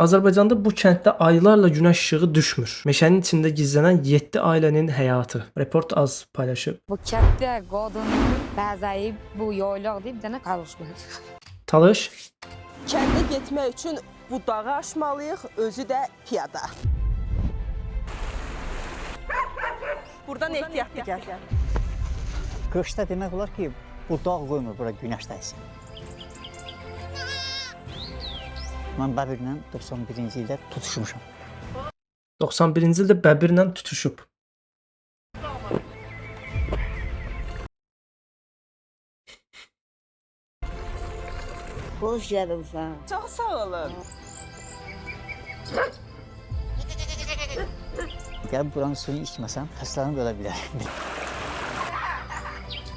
Azərbaycanda bu kənddə aylarla günəş işığı düşmür. Meşənin içində gizlənən 7 ailənin həyatı. Report az paylaşıb. Bu katta qadının bəzəyi bu yaylaq deyib bir dənə qarışmır. Talış. Kəndə getmək üçün bu dağı aşmalıyıq, özü də piyada. Buradan ehtiyatlı gəl. Qışda demək olar ki, bu dağ qoymur bura günəş dəysin. Mən Bəbirlə 91-ci ildə tutuşmuşam. 91-ci ildə Bəbirlə tutuşub. Hoş geldin. Çox sağ olun. Gəlib buranın suyunu içməsəm, xəstələnib ölə bilərəm.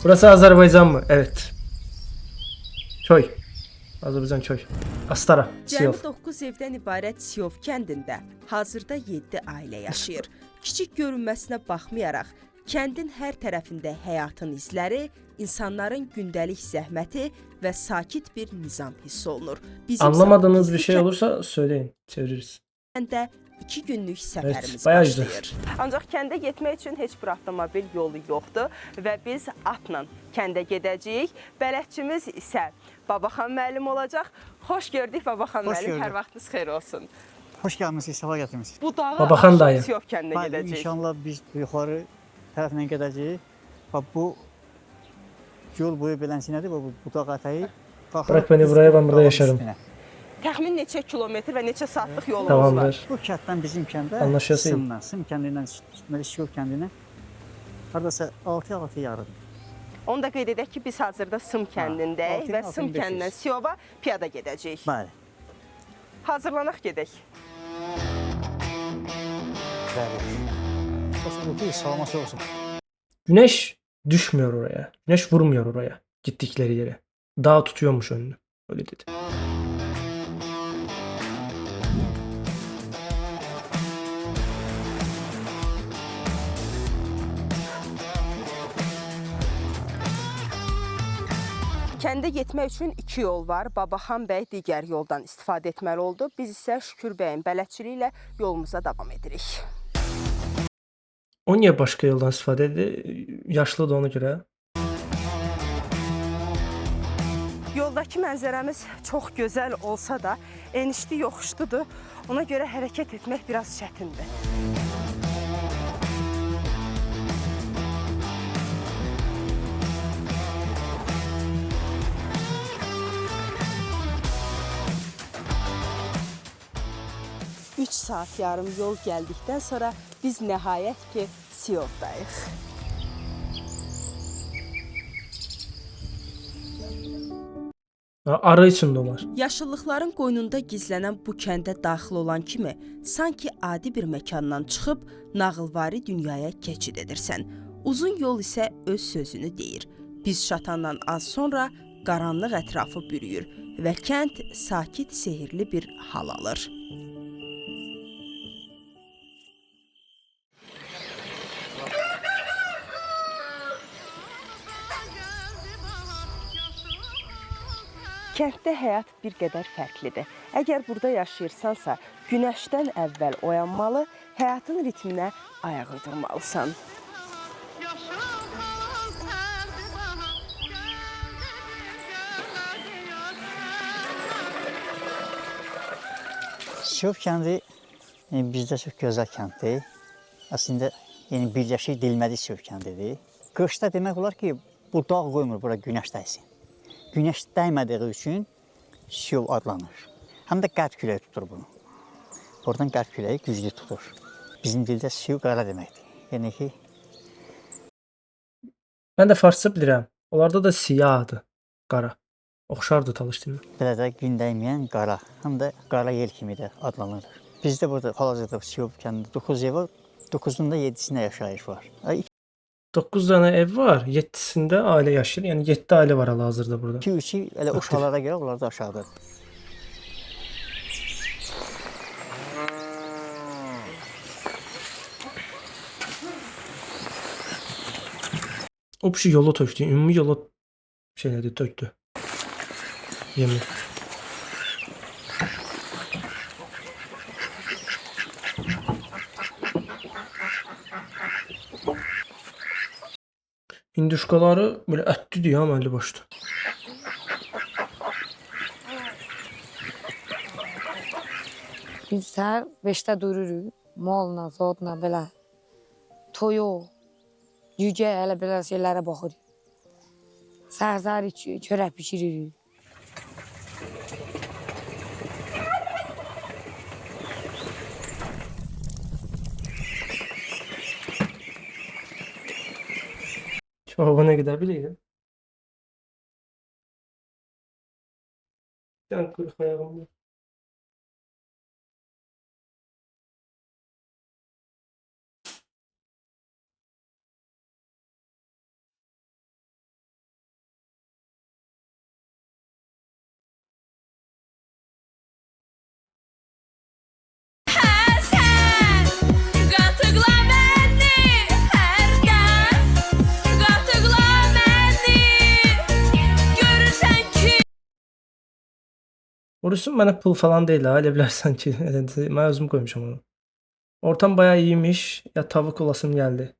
Burası Azərbaycan mı? Evet. Köy. Azərbaycan köy. Astara, Siyov. Cəmi 9 evdən ibarət Siyov kəndində hazırda 7 ailə yaşayır. Kiçik görünməsinə baxmayaraq, kəndin hər tərəfində həyatın izləri, insanların gündəlik zəhməti və sakit bir nizam hiss olunur. Anlamadığınız bir şey olursa söyleyin, çeviririz. Kəndə 2 günlük səfərimiz bayağı başlayır. Ancaq kəndə getmək üçün heç bir avtomobil yolu yoxdur və biz atla kəndə gedəcəyik. Bələdçimiz isə Babaxan müəllim olacaq. Xoş gördük Babaxan müəllim, hər vaxtınız xeyir olsun. Xoş gəlmişsiniz, səfa gətirmisiniz. Bu dağı Babaxan dayı. Siyov kəndinə gedəcəyik. İnşallah biz yuxarı tərəfindən gedəcəyik. Bax bu yol boyu belənsinədir, bu dağ ətəyi. Bırak beni buraya, ben burada yaşarım. Təxmin neçə kilometr və neçə saatlıq yolumuz Tamamdır. var? Bu kənddən bizim kəndə Anlaşılsın. Sım kəndindən, Siyov kəndinə hardasa 6 yarım. Onu da qeyd edək ki, biz hazırda Sım kəndindəyik və Sım 6500. kəndindən Siyova piyada gedəcəyik. Bəli. Hazırlanaq gedək. Bəli. Olsun bu salaması olsun. Güneş düşmüyor oraya. Güneş vurmuyor oraya gittikleri yere. Dağ tutuyormuş önünü. Öyle dedi. Kəndə getmək üçün 2 yol var. Babaxan bəy digər yoldan istifadə etməli oldu. Biz isə Şükür bəyin bələdçiliyi ilə yolumuza davam edirik. O niye başka yoldan istifade etti? Yaşlı da ona göre. Yoldakı mənzərəmiz çox gözəl olsa da enişli yoxuşludur. Ona görə hərəkət etmək biraz çətindir. Üç saat yarım yol gəldikdən sonra biz nəhayət ki Siyovdayıq. Arı için dolar. Yaşıllıqların qoynunda gizlənən bu kəndə daxil olan kimi sanki adi bir məkandan çıxıb nağılvari dünyaya keçid edirsən. Uzun yol isə öz sözünü deyir. Biz çatandan az sonra qaranlıq ətrafı bürüyür və kənd sakit, sehirli bir hal alır. Kənddə həyat bir qədər fərqlidir. Əgər burada yaşayırsansa, günəşdən əvvəl oyanmalı, həyatın ritminə ayaq uydurmalısan. Siyov kəndi bizdə çox gözəl kənddir. Əslində birləşik Dilmədi Siyov kəndidir. Qışda demək olar ki, bu dağ qoymur bura günəş dəysin. Günəş dəymədiyi üçün Siyov adlanır. Həm də qərb küləyi tutur bunu. Oradan qərb küləyi güclü tutur. Bizim dildə Siyov qara deməkdir. Yəni ki... Ben de Farsça bilirəm. Onlarda da siyahdır. Qara. Oxşardı Talış dilinə. Belə də gün dəyməyən qara. Həm də qara yel kimi də adlanır. Bizdə burada hal-hazırda Siyov kəndində 9 ev var. 9-un da 7-sində yaşayış var. 9 tane ev var. 7'sinde aile yaşayır. Yani 7 aile var hal-hazırda burada. 2-3-ü elə uşaqlara görə onlar da aşağıdır. O bir şey yolu töktü. Ümumi yolu şeyledi, töktü. Yemin. Hinduşkaları belə ətlidir ya əməlli başlı. Biz səhər 5-də dururuq. Molla, zodla belə toyuq, cücə, elə belə şeylərə baxırıq. Səhər çörək bişiririk. Cevaba ne kadar bileydim. Can kırık ayağımda. Qatıqla məni hərdən, qatıqla məni görürsən ki. Orası bana pul falan değil ha. Öyle bilərsən ki. Ben özüm koymuşum onu. Ortam bayağı iyiymiş. Ya tavuk olasım geldi.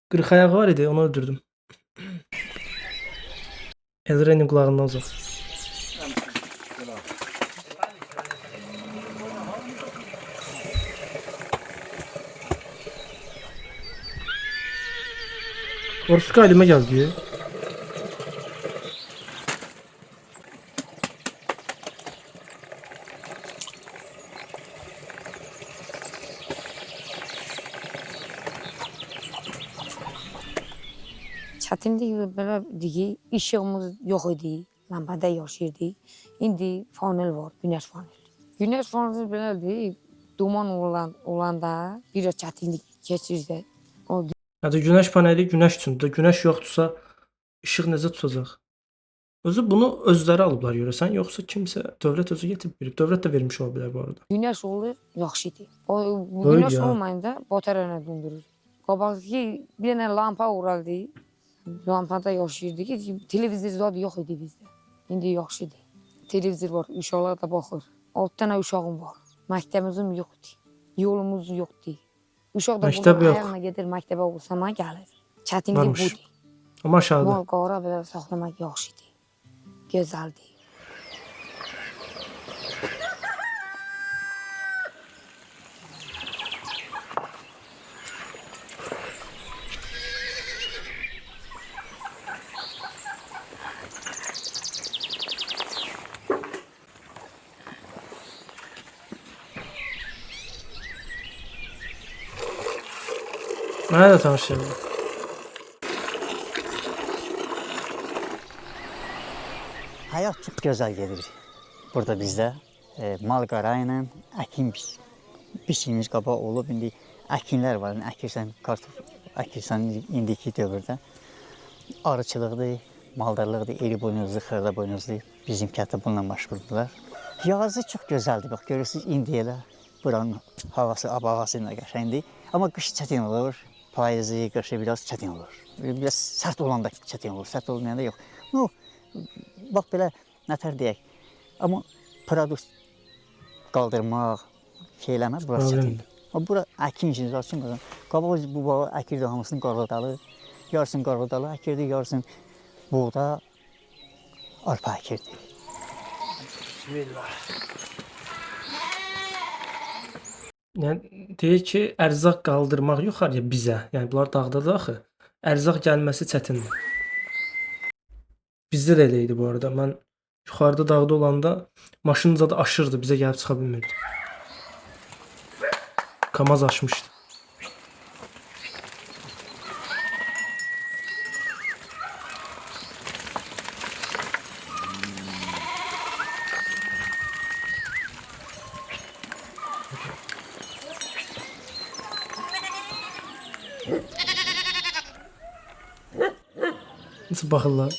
Kırık ayağı var idi. Onu öldürdüm. Elren'in kulağından uzak. Orası elime geldi. Çətinlik belə deyək, işığımız yox idi. Lampada yaşayırdıq. İndi panel var, günəş paneli. Günəş paneli belədir, duman olanda bir çətinlik keçirdi. O Hadi güneş paneli güneş üçündür. Güneş yoktursa ışık necə tutacaq? Özü bunu özləri alıblar görəsən, yoxsa kimsə dövlət özü getirib verib. Dövlət də vermiş ola bilər bu arada. günəş olur, yaxşıdır. O bu Öyle günəş ya. olmayanda batariyana döndürür. Qabaqki bir dənə lampa vurardı. Lampada yaşayırdıq. Televizor zad yox idi bizdə. İndi yaxşıdır. Televizor var, uşaqlar da baxır. 6 dənə uşağım var. Məktəbimizim yoxdur. Yolumuz yoxdur. Uşaq da Məktəb buradan yox. ayağına gedir, məktəbə olsama gəlir. Çətinlik Varmış. budur. Amma aşağıda. Mal qara belə saxlamaq yaxşıdır. Gözəldir. Mənə də tanış şeylər. Həyat çox gözəl gedir burada bizdə. Mal-qara ilə əkin biçimimiz qabaq olub. İndi əkinlər var. Əkirsən kartof, əkirsən indiki dövrdə. Arıçılıqdır, maldarlıqdır, iri boynuzlu, xırda boynuzlu bizim kəndə bununla məşğuldurlar. Yazı çox gözəldir. Bax görürsünüz indi elə buranın havası, ab-havası ilə qəşəngdir. Amma qış çətin olur. Payızı, qışı biraz çətin olur. Biraz sərt olanda çətin olur, sərt olmayanda yox. No, bax belə nətər deyək. Amma produkt qaldırmaq, şey eləmək burası çətindir. Bura əkin işiniz açın. Qabaq bu bağı əkirdi hamısını qarğıdalı. Yarısını qarğıdalı əkirdi, yarısını buğda, arpa əkirdi. Bismillah. Yəni deyir ki, ərzaq qaldırmaq yuxarıya bizə. Yəni bunlar dağdadır axı. Ərzaq gəlməsi çətindir. Bizdə də elə idi bu arada. Mən yuxarıda dağda olanda maşın zadı aşırdı, bizə gəlib çıxa bilmirdi. Kamaz aşmışdı. Nasıl baxırlar?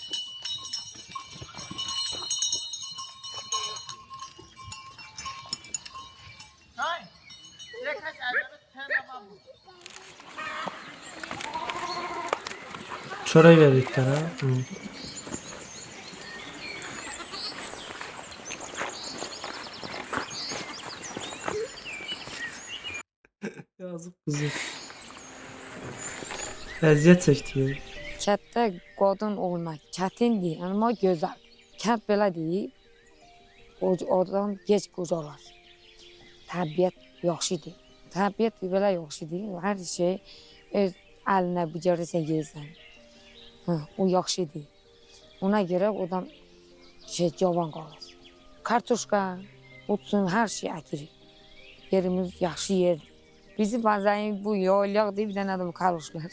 Çörək verdiklər ha. Yazıq qızı. Əziyyət çəkdi. Kətdə qadın olmaq çətindir, amma gözəl. Kət belə deyil, oradan gec qocalar. Təbiət yaxşıdır. Təbiət belə yaxşıdır. Hər şey öz əlinə becərirsən yersən. O yaxşıdır. Ona görə oradan cavan qalır. Kartoşka, otsun, hər şey əkirik. Yerimiz yaxşı yerdir. Bizi bəzən bu yolyaq deyib bir dənə adam karışlar.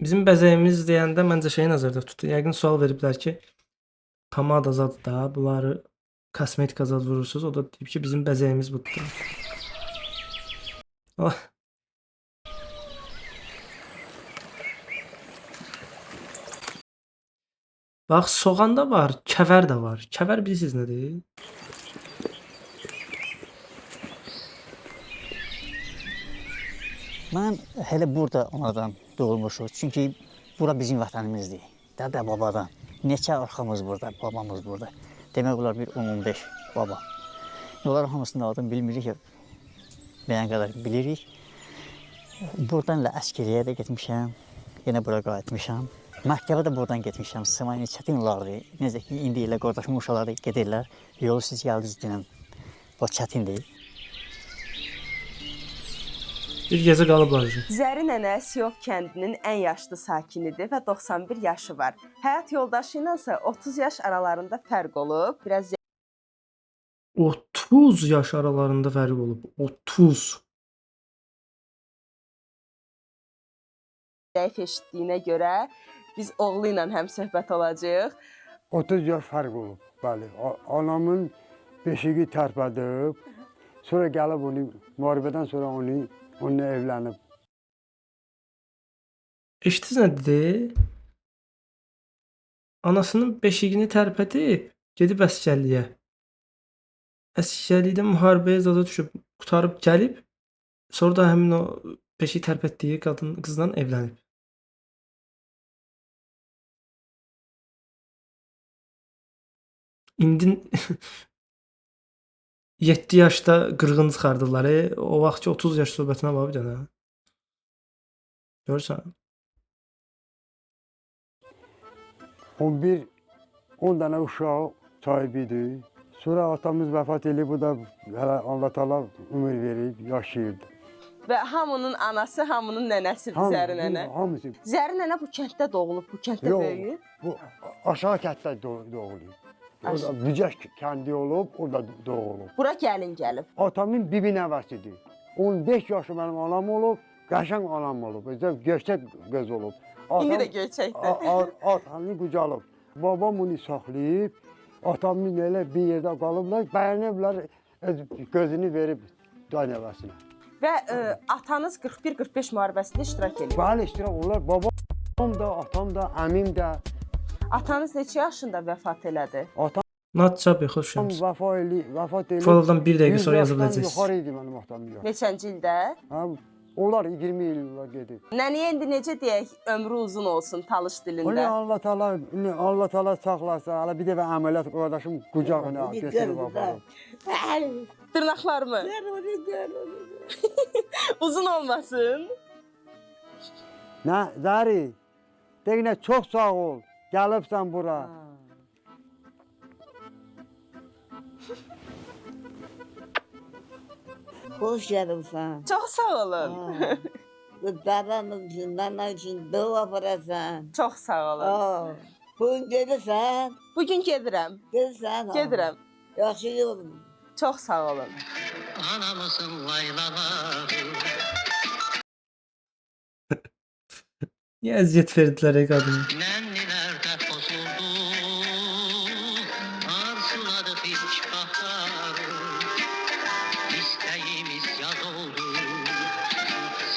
Bizim bəzəyimiz deyəndə məncə şeyi nəzərdə tutdu. Yəqin sual veriblər ki, pomada zad da, bunları kosmetika zad vurursunuz. O da deyib ki, bizim bəzəyimiz budur. Ah. Bax, soğan da var, kəvər də var. Kəvər bilirsiniz nədir? Mən hələ burada anadan doğulmuşuq. Çünki bura bizim vətənimizdir. Dədə babadan. Neçə arxamız burada, babamız burada. Demək olar bir 10-15 baba. Onların hamısını adını bilmirik. Müəyyən qədər bilirik. Buradan da əskeriyə də getmişəm. Yenə bura qayıtmışam. Məhkəmə də buradan getmişəm. Sımani çətin olardı. Necə ki, indi ilə qardaşım uşaqları gedirlər. Yolu siz gəldiniz dünən. Bu çətindir. Bir gecə qalıblar. Zəri nənə Siyov kəndinin ən yaşlı sakinidir və 91 yaşı var. Həyat yoldaşı ilə isə 30 yaş aralarında fərq olub. Biraz 30 yaş aralarında fərq olub. 30. zəif eşitdiyinə görə biz oğlu ilə həmsöhbət olacağıq. 30 yaş fərq olub, bəli. Anamın beşiği tərpədib, sonra gəlib onu, müharibədən sonra onunla evlənib. Eşitdiniz nə dedi? Anasının beşiğini tərpədib, gedib əsgərliyə. Əsgərlikdə müharibəyə zada düşüb, qutarıb gəlib, sonra da həmin o beşiği tərpətdiyi qızla evlənib. İndi 7 yaşda qırğın çıxardırlar. O vaxt ki 30 yaş söhbətinə bax bir dənə. Görürsən? 10 dənə uşağı sahibidir. Sonra atamız vəfat edib, bu da hələ Allah-Taala ömür verib, yaşayırdı. Və hamının anası, hamının nənəsidir Zəri nənə. Hamısı. Zəri nənə bu kənddə doğulub, bu kənddə böyüyüb. Bu aşağı kənddə doğulub. Orada Bücək kəndi olub, orada doğulub. Bura gəlin gəlib. Atamın bibi nəvəsidir. 15 yaşı mənim anam olub, qəşəng anam olub. Gerçək qız olub. İndi də göçəkdir. Atamı qucalıb. Babam onu saxlayıb, atamın elə bir yerdə qalıblar, bəyəniblər, gözünü verib day nəvəsinə. Və atanız 41-45 müharibəsində iştirak edir. Bəli, iştirak olurlar. Babam da, atam da, əmim də. Atanız neçə yaşında vəfat elədi? Natçab xoş Atam gəlmisiniz. vəfat edib. Fotodan bir dəqiqə sonra 100 yazıb yaşdan biləcəksiniz. yuxarı idi mənim atam ya. Neçənci ildə? Ha, onlar 20 illər gedib. Nəniyə indi necə deyək, ömrü uzun olsun talış Onu dilində? Allah Taala saxlasın. Hələ bir dəfə əməliyyat qardaşım qucağına götürüb aparıb. Dırnaqlarımı? Uzun olmasın. Nə, Zəri? Deyinə çox sağ ol. Gəlibsən bura. Hoş gelmişsin. Çox sağ olun. Kızlarının içinden için dua parasın. Çox sağ olun. Bugün gelirsen, Bugün gedirəm. gelirsen. Gedirəm. Yaxşı yolun. Çox sağ olun. Anamızın laylaları. Niyə əziyyət verdilər qadına? Nennilerde bozuldu. Arzuladık hiç baharı. İsteğimiz yaz oldu.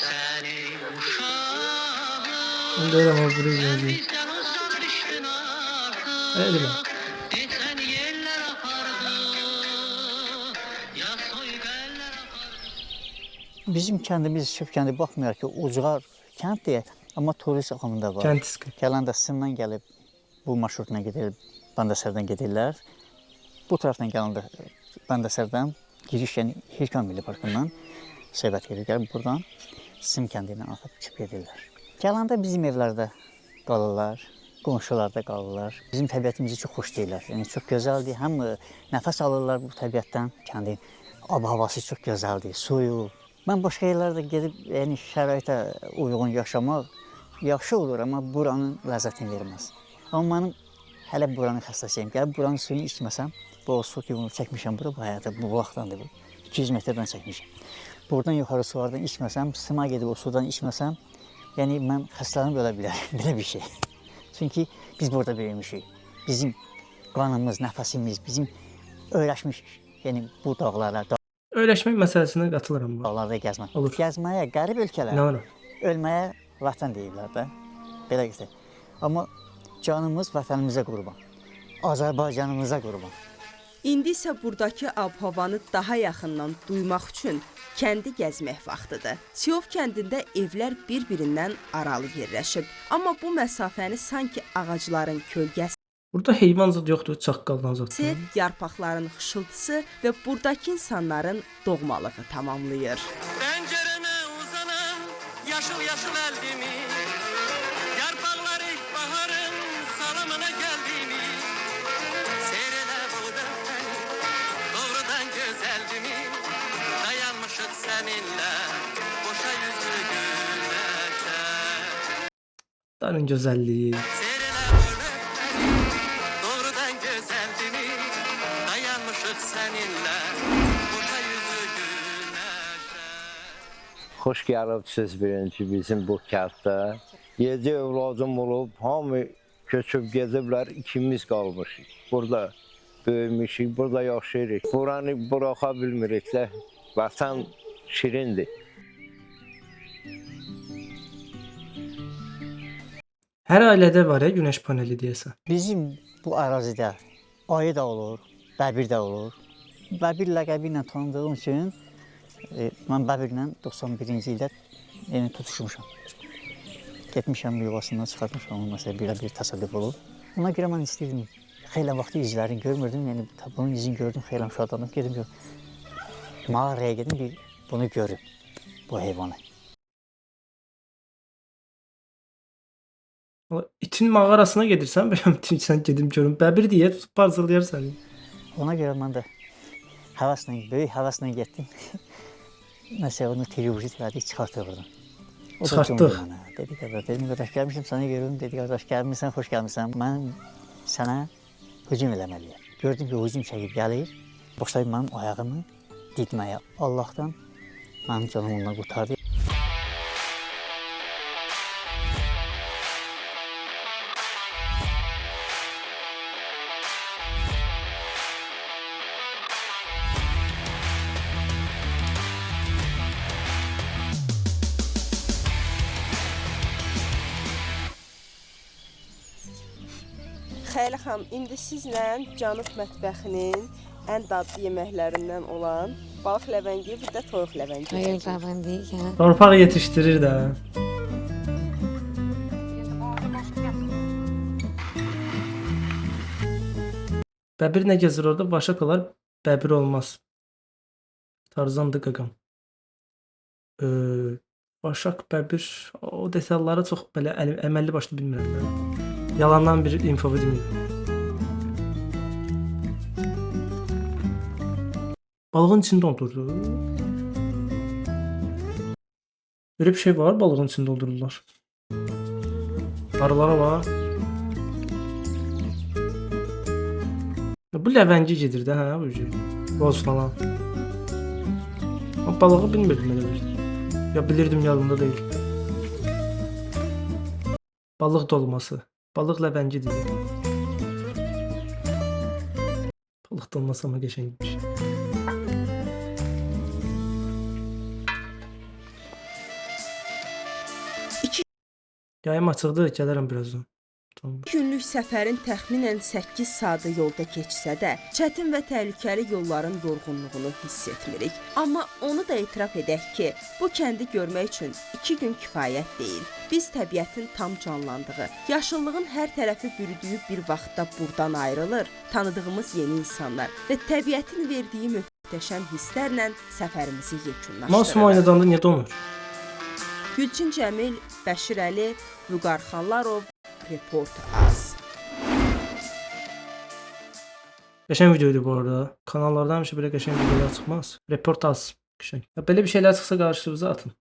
Seni uşağım. Onda elə amma buraya yazıyor. Bizden uzak düştün artık. Öyle mi? Geçen yerler apardı. Ya soygu eller apardı. Bizim kəndimiz Şüf kəndi baxmayaraq ki, ucqar kənddir, amma turist axımında var. Kənd iski. Gələn də Sından gəlib, bu marşrutla gedir, Bandasardan gedirlər. Bu tərəfdən gələndə Bandasardan giriş, yəni Hirkan Milli Parkından söhbət gedir. Gəlib buradan Sim kəndindən axıb çıxıb gedirlər. Gələndə bizim evlərdə qalırlar, qonşularda qalırlar. Bizim təbiətimizi çox xoş deyirlər. Yəni çox gözəldir. Həm nəfəs alırlar bu təbiətdən. Kəndin ab-havası çox gözəldir, suyu. Mən başqa yerlərdə gedib, yəni şəraitə uyğun yaşamaq yaxşı olur, amma buranın ləzzətini verməz. Amma mənim hələ buranın xəstəsiyəm. Gəlib buranın suyunu içməsəm, bu su ki, bunu çəkmişəm bura, bu həyata, bu vaxtdandır bu. 200 metrdən çəkmişəm. Buradan yuxarı sulardan içməsəm, sıma gedib o sudan içməsəm, yəni mən xəstələnib ölə bilərəm, belə bir şey. Çünki biz burada böyümüşük. Bizim qanımız, nəfəsimiz, bizim öyrəşmişik. Yəni bu dağlara, Öyrəşmək məsələsinə qatılıram bu. dağlarda gəzmək. Olur. Gəzməyə, qərib ölkələrə, İnanıram. ölməyə vətən deyirlər də. Belə gəzək. Amma canımız vətənimizə qurban. Azərbaycanımıza qurban. İndi isə buradakı ab-havanı daha yaxından duymaq üçün kəndi gəzmək vaxtıdır. Siyov kəndində evlər bir-birindən aralı yerləşib. Amma bu məsafəni sanki ağacların kölgəsi, Burada heyvan zad yoxdur, çaqqaldan zad. yarpaqların xışıltısı və buradakı insanların doğmalığı tamamlayır. Pencereme uzanan yaşıl yaşıl eldimi, yarpaklar ilkbaharın salamına geldiğini, seyrele burada seni, doğrudan güzeldimi, dayanmışık seninle, boşa yüzlü güneşe. Darın gözəlliyi. Seyrele burada seni, doğrudan güzeldimi, dayanmışık seninle, boşa yüzlü güneşe. Xoş gəlibsiz birinci bizim bu kənddə. 7 övladım olub, hamı köçüb gediblər, ikimiz qalmışıq. Burada böyümüşük, burada yaşayırıq. Buranı buraxa bilmirik də, vətən şirindir. Hər ailədə var ya günəş paneli deyəsən. Bizim bu ərazidə ayı da olur, bəbir də olur. Bəbir ləqəbi ilə tanıdığım üçün mən bəbirlə 91-ci ildə yəni tutuşmuşam. Getmişəm yuvasından çıxartmışam, onun məsələn bir təsadüf olub. Ona görə mən istəyirdim, xeyli vaxtı izlərini görmürdüm, yəni bunun izini gördüm, xeyli şadlandım, gedim gör. Mağaraya gedim, bir bunu görüm, bu heyvanı. İtin mağarasına gedirsən, bəyəm sən gedim görüm. Bəbir deyə tutub parçalayar səni. Ona görə mən də həvəslə, böyük həvəslə getdim. Məsələn, onu televiziya elədik, çıxartdıq oradan. O da Çıxartdıq. cumdu mənə. Dedi qardaş, gəlmişəm səni görüm. Dedi qardaş, gəlmirsən, xoş gəlmirsən. Mən sənə hücum eləməliyəm. Gördüm ki, hücum çəkib gəlir. Başlayıb mənim ayağımı didməyə. Allahdan mənim canım ondan qurtardı. Xeyli xanım, indi sizlə Cənub mətbəxinin ən dadlı yeməklərindən olan balıq ləvəngi, bir də toyuq ləvəngi. Hayır ləvəndik ya. Torpaq yetişdirir də. Bəbir nə gəzir orada? Başaq olar, bəbir olmaz. Tarzandır qaqam. Başaq, bəbir, o detalları çox belə əməlli başlı bilmirəm. Də. Yalandan bir info deməyim. Balığın içində doldurdu. Böyle bir şey var, balığın içində doldururlar. Arılara var. Bu ləvəngi gedir də, hə, bu şey. Roz falan. Ama balığı bilmirdim elə bir. Ya bilirdim, yadımda deyil. Balıq dolması. Balıq ləvəngi deyil. Balıq dolması ama qəşəngmiş. Yayım açıqdır, gələrəm birazdan. olmuş. Günlük səfərin təxminən 8 saatı yolda keçsə də, çətin və təhlükəli yolların yorğunluğunu hiss etmirik. Amma onu da etiraf edək ki, bu kəndi görmək üçün 2 gün kifayət deyil. Biz təbiətin tam canlandığı, yaşıllığın hər tərəfi bürüdüyü bir vaxtda buradan ayrılır, tanıdığımız yeni insanlar və təbiətin verdiyi möhtəşəm hisslərlə səfərimizi Masum yekunlaşdırırıq. oynadanda niyə donur? Gülçin Cəmil, Bəşir Əli, Vüqar Xallarov, Report Az. Qəşəng videoydu bu arada. Kanallarda həmişə belə qəşəng videolar çıxmaz. Reportaj qəşəng. Ya belə bir şeylər çıxsa qarşınıza atın.